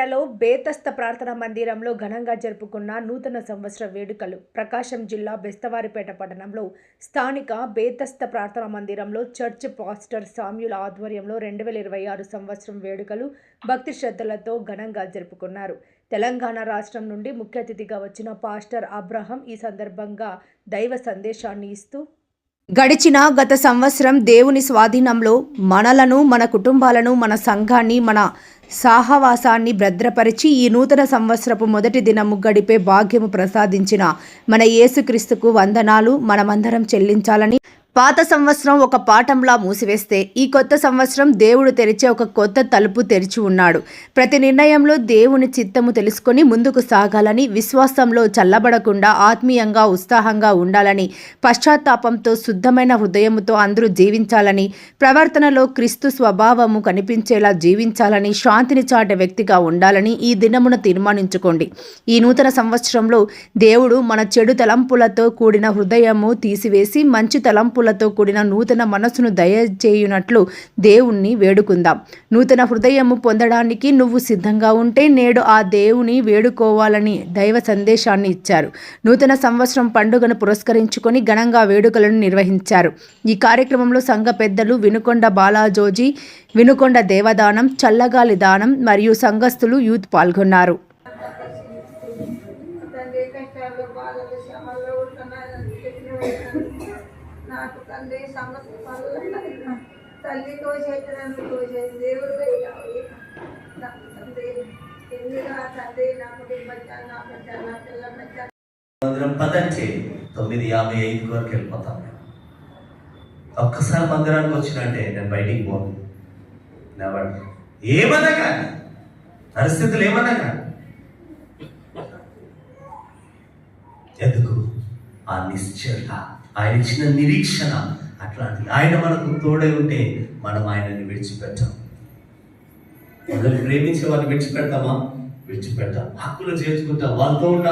సూర్యాపేటలో బేతస్త ప్రార్థనా మందిరంలో ఘనంగా జరుపుకున్న నూతన సంవత్సర వేడుకలు. ప్రకాశం జిల్లా బెస్తవారిపేట పట్టణంలో స్థానిక బేతస్త ప్రార్థనా మందిరంలో చర్చ్ పాస్టర్ సామ్యూల్ ఆధ్వర్యంలో 2026 సంవత్సరం వేడుకలు భక్తి శ్రద్ధలతో ఘనంగా జరుపుకున్నారు. తెలంగాణ రాష్ట్రం నుండి ముఖ్య అతిథిగా వచ్చిన పాస్టర్ అబ్రహం ఈ సందర్భంగా దైవ సందేశాన్ని ఇస్తూ, గత సంవత్సరం దేవుని స్వాధీనంలో మనలను, మన కుటుంబాలను, మన సంఘాన్ని, మన సహవాసాన్ని భద్రపరిచి ఈ నూతన సంవత్సరపు మొదటి దినము గడిపే భాగ్యము ప్రసాదించిన మన యేసుక్రీస్తుకు వందనాలు మనమందరం చెల్లించాలని, పాత సంవత్సరం ఒక పాఠంలా మూసివేస్తే ఈ కొత్త సంవత్సరం దేవుడు తెరిచే ఒక కొత్త తలుపు తెరిచి ఉన్నాడు. ప్రతి నిర్ణయంలో దేవుని చిత్తము తెలుసుకొని ముందుకు సాగాలని, విశ్వాసంలో చల్లబడకుండా ఆత్మీయంగా ఉత్సాహంగా ఉండాలని, పశ్చాత్తాపంతో శుద్ధమైన హృదయముతో అందరూ జీవించాలని, ప్రవర్తనలో క్రీస్తు స్వభావము కనిపించేలా జీవించాలని, శాంతిని చాటే వ్యక్తిగా ఉండాలని ఈ దినమున తీర్మానించుకోండి. ఈ నూతన సంవత్సరంలో దేవుడు మన చెడు తలంపులతో కూడిన హృదయము తీసివేసి మంచి తలంపులతో కూడిన నూతన మనసును దయచేయునట్లు దేవుణ్ణి వేడుకుందాం. నూతన హృదయము పొందడానికి నువ్వు సిద్ధంగా ఉంటే నేడు ఆ దేవుని వేడుకోవాలని దైవ సందేశాన్ని ఇచ్చారు. నూతన సంవత్సరం పండుగను పురస్కరించుకొని ఘనంగా వేడుకలను నిర్వహించారు. ఈ కార్యక్రమంలో సంఘ పెద్దలు వినుకొండ బాలాజోజీ, వినుకొండ దేవదానం, చల్లగాలి దానం మరియు సంఘస్థులు యూత్ పాల్గొన్నారు. నాకు తండ్రి సమస్య తల్లితో చేతులకు దేవుడు తండ్రి ఎన్నిగా తండ్రి నాకు నా పిల్ల మందిరం పదంటే 9:55 వరకు వెళ్ళిపోతాం. ఒక్కసారి మందిరానికి వచ్చినంటే నేను బయటికి పోను. ఏమన్నా కానీ పరిస్థితులు ఏమన్నా కానీ ఎందుకు ఆ నిశ్చయత, ఆయన ఇచ్చిన నిరీక్షణ అట్లాంటి. ఆయన మనకు తోడై ఉంటే మనం ఆయనని విడిచిపెట్టాం. మనల్ని ప్రేమించే వారిని విడిచిపెడతామా? విడిచిపెట్టాం. హక్కులు చేర్చుకుంటాం, వాళ్ళతో ఉండాలి.